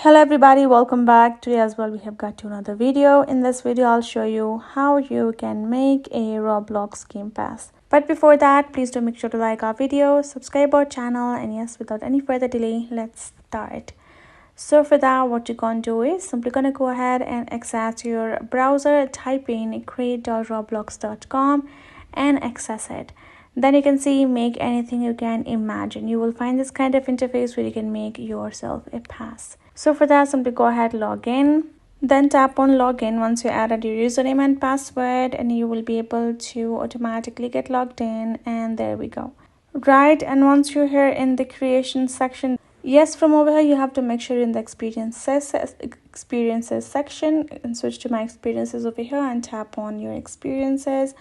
Hello everybody, welcome back. Today as well we have got to another video. In this video I'll show you how you can make a Roblox Game Pass. But before that, please do make sure to like our video, subscribe our channel, and yes, without any further delay, let's start. So for that, what you're gonna do is simply gonna go ahead and access your browser, type in create.roblox.com and access it. Then you can see make anything you can imagine. You will find this kind of interface where you can make yourself a pass. So for that, simply go ahead, log in, then tap on login. Once you added your username and password, and you will be able to automatically get logged in, and there we go. Right, and once you're here in the creation section, yes, from over here you have to make sure you're in the experiences section and switch to my experiences over here and tap on your experiences,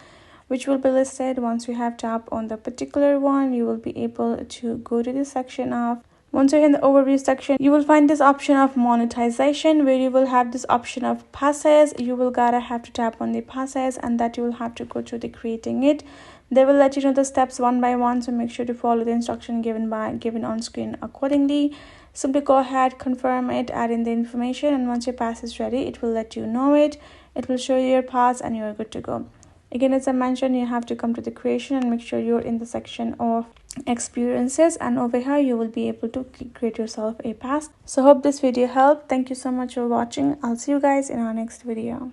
which will be listed. Once you have tapped on the particular one, you will be able to go to the section of, once you're in the overview section, you will find this option of monetization, where you will have this option of passes. You will gotta have to tap on the passes, and that you will have to go through the creating it. They will let you know the steps one by one, so make sure to follow the instruction given on screen accordingly. Simply go ahead, confirm it, add in the information, and once your pass is ready, it will let you know it. It will show you your pass and you're good to go. Again, as I mentioned, you have to come to the creation and make sure you're in the section of experiences, and over here you will be able to create yourself a pass. So hope this video helped. Thank you so much for watching. I'll see you guys in our next video.